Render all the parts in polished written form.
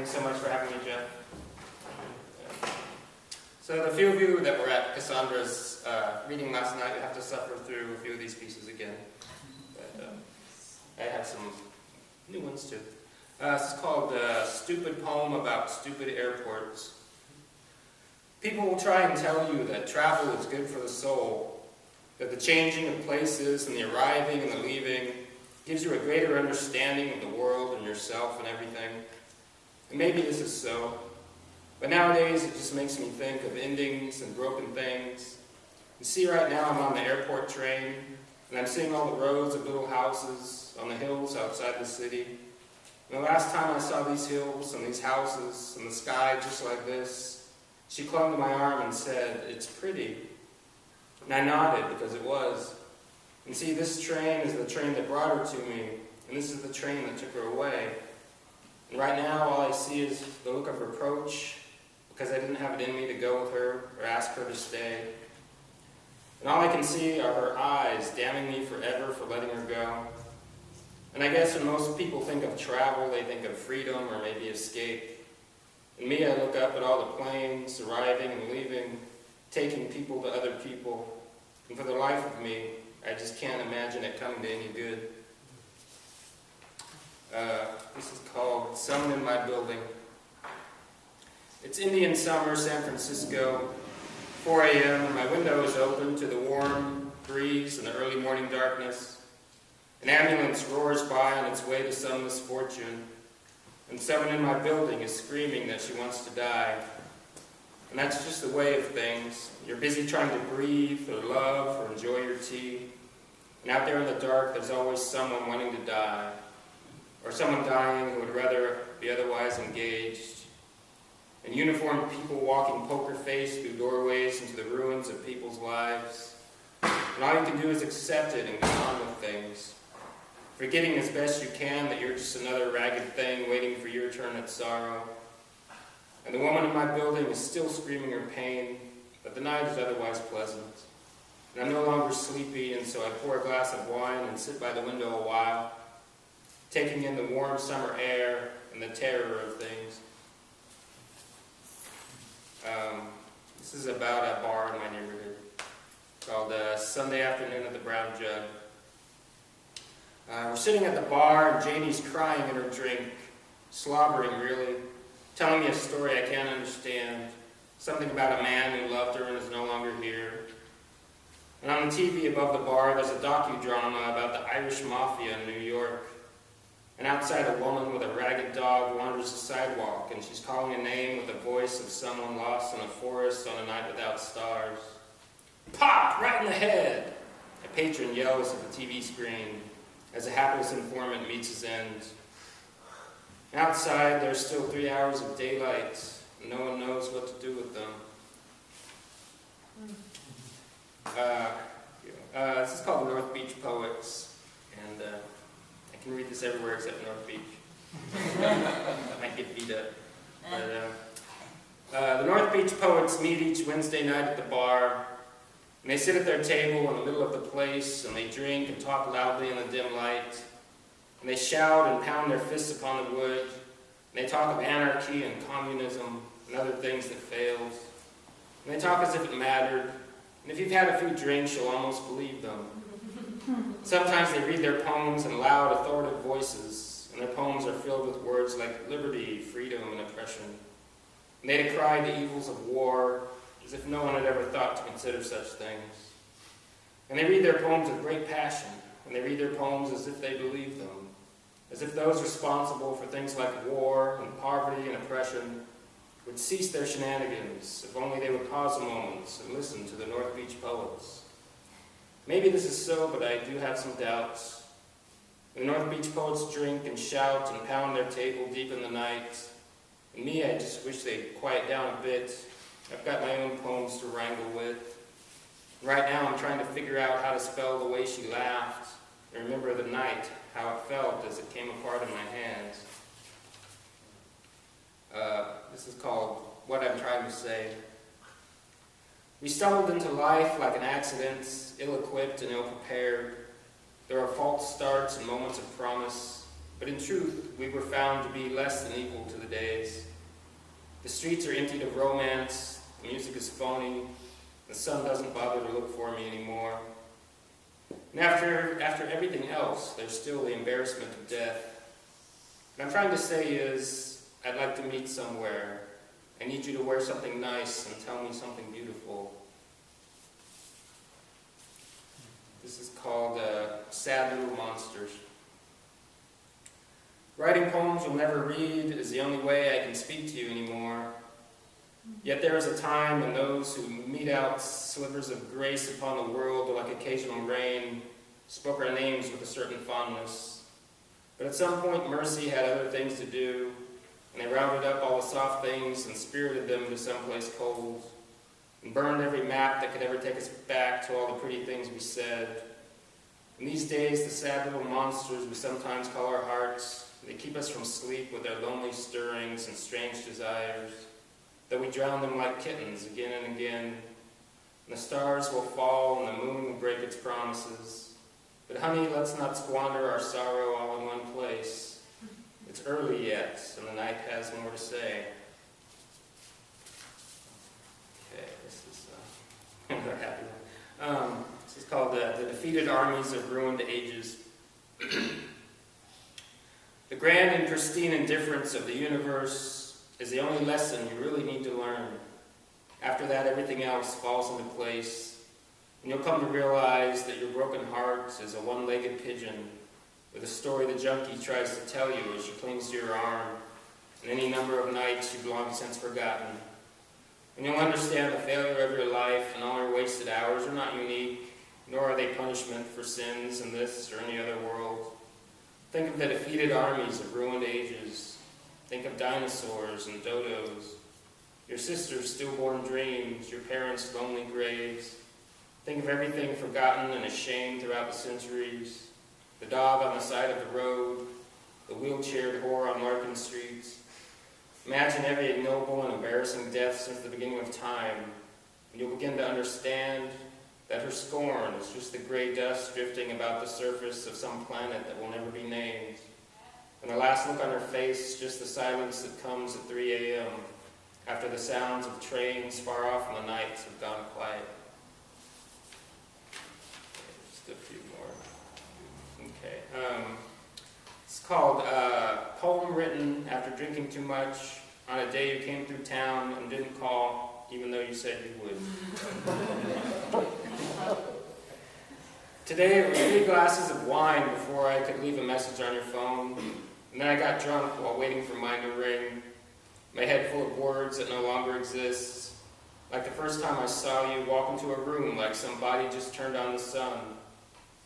Thanks so much for having me, Jeff. So the few of you that were at Cassandra's reading last night, you have to suffer through a few of these pieces again. But I have some new ones too. This is called Stupid Poem About Stupid Airports. People will try and tell you that travel is good for the soul, that the changing of places and the arriving and the leaving gives you a greater understanding of the world and yourself and everything. And maybe this is so, but nowadays it just makes me think of endings and broken things. You see, right now I'm on the airport train, and I'm seeing all the rows of little houses on the hills outside the city. And the last time I saw these hills and these houses and the sky just like this, she clung to my arm and said, "It's pretty." And I nodded because it was. And see, this train is the train that brought her to me, and this is the train that took her away. And right now, all I see is the look of reproach, because I didn't have it in me to go with her or ask her to stay. And all I can see are her eyes damning me forever for letting her go. And I guess when most people think of travel, they think of freedom or maybe escape. And me, I look up at all the planes arriving and leaving, taking people to other people. And for the life of me, I just can't imagine it coming to any good. This is called Someone in My Building. It's Indian summer, San Francisco, 4 a.m., and my window is open to the warm breeze and the early morning darkness. An ambulance roars by on its way to some misfortune, and someone in my building is screaming that she wants to die. And that's just the way of things. You're busy trying to breathe or love or enjoy your tea. And out there in the dark, there's always someone wanting to die, or someone dying who would rather be otherwise engaged. And uniformed people walking poker-faced through doorways into the ruins of people's lives. And all you can do is accept it and go on with things, forgetting as best you can that you're just another ragged thing waiting for your turn at sorrow. And the woman in my building is still screaming her pain, but the night is otherwise pleasant. And I'm no longer sleepy, and so I pour a glass of wine and sit by the window a while, taking in the warm summer air and the terror of things. This is about a bar in my neighborhood called Sunday Afternoon at the Brown Jug. We're sitting at the bar, and Janie's crying in her drink, slobbering really, telling me a story I can't understand, something about a man who loved her and is no longer here. And on the TV above the bar, there's a docudrama about the Irish Mafia in New York. And outside, a woman with a ragged dog wanders the sidewalk, and she's calling a name with the voice of someone lost in a forest on a night without stars. "Pop! Right in the head!" A patron yells at the TV screen as a hapless informant meets his end. And outside, there's still 3 hours of daylight, and no one knows what to do with them. This is called the North Beach Poets, and I can read this everywhere except North Beach. I might get beat up. But, the North Beach Poets meet each Wednesday night at the bar, and they sit at their table in the middle of the place, and they drink and talk loudly in the dim light, and they shout and pound their fists upon the wood, and they talk of anarchy and communism and other things that failed, and they talk as if it mattered. And if you've had a few drinks, you'll almost believe them. Sometimes they read their poems in loud, authoritative voices, and their poems are filled with words like liberty, freedom, and oppression. And they decry the evils of war as if no one had ever thought to consider such things. And they read their poems with great passion, and they read their poems as if they believed them, as if those responsible for things like war and poverty and oppression would cease their shenanigans if only they would pause a moment and listen to the North Beach Poets. Maybe this is so, but I do have some doubts. The North Beach Poets drink and shout and pound their table deep in the night. And me, I just wish they'd quiet down a bit. I've got my own poems to wrangle with. Right now I'm trying to figure out how to spell the way she laughed and remember the night, how it felt as it came apart in my hands. This is called What I'm Trying to Say. We stumbled into life like an accident, ill-equipped and ill-prepared. There are false starts and moments of promise, But in truth, we were found to be less than equal to the days. The streets are emptied of romance, the music is phony, the sun doesn't bother to look for me anymore. And after everything else, there's still the embarrassment of death. What I'm trying to say is, I'd like to meet somewhere. I need you to wear something nice and tell me something beautiful. This is called Sad Little Monsters. Writing poems you'll never read is the only way I can speak to you anymore. Yet there is a time when those who mete out slivers of grace upon the world like occasional rain spoke our names with a certain fondness. But at some point mercy had other things to do, and they rounded up all the soft things and spirited them to someplace cold, and burned every map that could ever take us back to all the pretty things we said. In these days, the sad little monsters we sometimes call our hearts, they keep us from sleep with their lonely stirrings and strange desires, though we drown them like kittens again and again. And the stars will fall and the moon will break its promises. But honey, let's not squander our sorrow all in one place. It's early yet, and the night has more to say. Okay, this is another happy one. This is called The Defeated Armies of Ruined Ages. The grand and pristine indifference of the universe is the only lesson you really need to learn. After that, everything else falls into place, and you'll come to realize that your broken heart is a one-legged pigeon with a story the junkie tries to tell you as she clings to your arm, and any number of nights you've long since forgotten. And you'll understand the failure of your life and all your wasted hours are not unique, nor are they punishment for sins in this or any other world. Think of the defeated armies of ruined ages. Think of dinosaurs and dodos, your sister's stillborn dreams, your parents' lonely graves. Think of everything forgotten and ashamed throughout the centuries, the dog on the side of the road, the wheelchaired whore on Larkin Street. Imagine every ignoble and embarrassing death since the beginning of time, and you'll begin to understand that her scorn is just the gray dust drifting about the surface of some planet that will never be named. And the last look on her face, just the silence that comes at 3 a.m. after the sounds of trains far off in the nights have gone quiet. Just a few more. Okay. It's called Poem Written After Drinking Too Much on a Day You Came Through Town and Didn't Call, even though you said you would. Today it was 3 glasses of wine before I could leave a message on your phone, and then I got drunk while waiting for mine to ring, my head full of words that no longer exist, like the first time I saw you walk into a room like somebody just turned on the sun,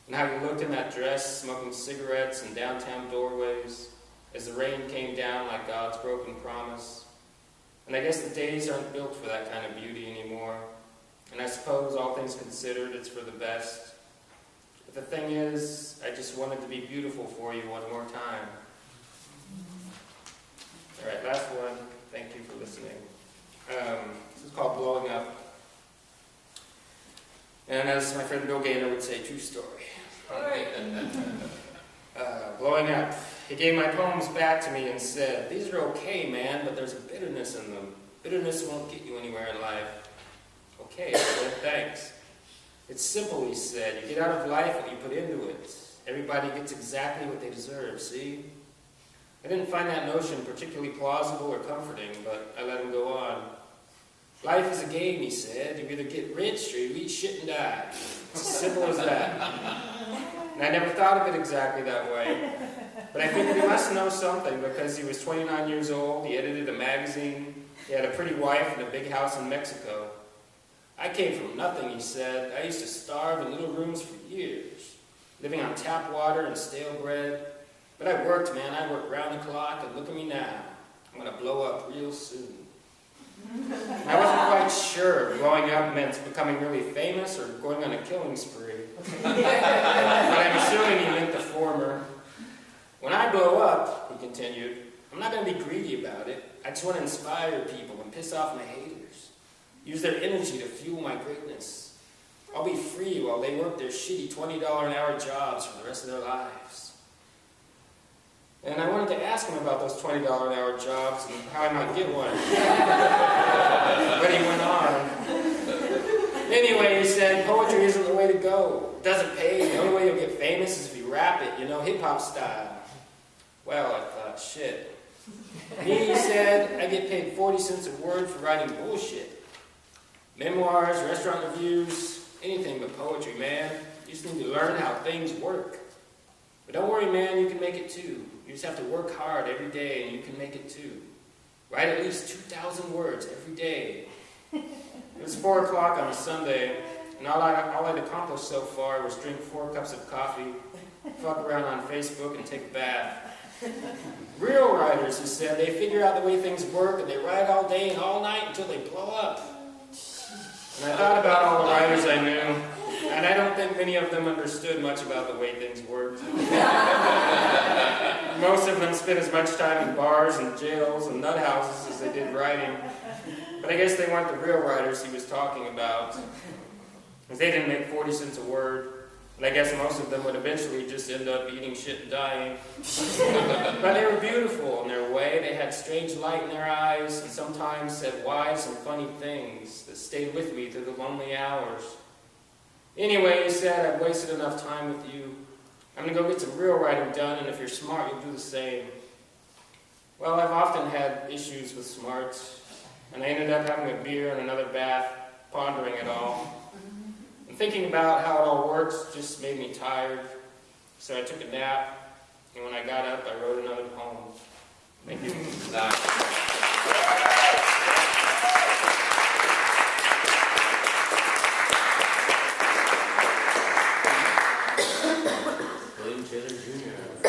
and how you looked in that dress, smoking cigarettes in downtown doorways, as the rain came down like God's broken promise. And I guess the days aren't built for that kind of beauty anymore, and I suppose all things considered, it's for the best. But the thing is, I just wanted to be beautiful for you one more time. All right, last one. Thank you for listening. This is called Blowing Up. And as my friend Bill Gaynor would say, true story. Blowing Up. He gave my poems back to me and said, "These are okay, man, but there's a bitterness in them. Bitterness won't get you anywhere in life." Okay, I said, thanks. It's simple, he said. You get out of life what you put into it. Everybody gets exactly what they deserve, see? I didn't find that notion particularly plausible or comforting, but I let him go on. Life is a game, he said. You either get rich or you eat shit and die. It's as simple as that. And I never thought of it exactly that way. But I figured he must know something because he was 29 years old, he edited a magazine, he had a pretty wife and a big house in Mexico. I came from nothing, he said. I used to starve in little rooms for years, living on tap water and stale bread. But I worked, man. I worked round the clock, and look at me now. I'm going to blow up real soon. I wasn't quite sure if blowing up meant becoming really famous or going on a killing spree. But I'm assuming he meant the former. When I blow up, he continued, I'm not going to be greedy about it. I just want to inspire people and piss off my haters. Use their energy to fuel my greatness. I'll be free while they work their shitty $20 an hour jobs for the rest of their lives. And I wanted to ask him about those $20 an hour jobs and how I might get one. But he went on. Anyway, he said, poetry isn't the way to go. It doesn't pay. The only way you'll get famous is if you rap it, you know, hip-hop style. Well, I thought, shit. Me, he said, I get paid 40 cents a word for writing bullshit. Memoirs, restaurant reviews, anything but poetry, man. You just need to learn how things work. But don't worry, man, you can make it too. You just have to work hard every day and you can make it too. Write at least 2,000 words every day. It was 4 o'clock on a Sunday, and all I'd accomplished so far was drink 4 cups of coffee, fuck around on Facebook, and take a bath. Real writers, he said, they figure out the way things work, and they write all day and all night until they blow up. And I thought about all the writers I knew, and I don't think many of them understood much about the way things worked. Most of them spent as much time in bars and jails and nut houses as they did writing. But I guess they weren't the real writers he was talking about, because they didn't make 40 cents a word. And I guess most of them would eventually just end up eating shit and dying. But they were beautiful in their way. They had strange light in their eyes and sometimes said wise and funny things that stayed with me through the lonely hours. Anyway, he said, I've wasted enough time with you. I'm going to go get some real writing done, and if you're smart, you'll do the same. Well, I've often had issues with smarts, and I ended up having a beer and another bath, pondering it all. And thinking about how it all works just made me tired, so I took a nap, and when I got up, I wrote another poem. Thank you. William Taylor Jr.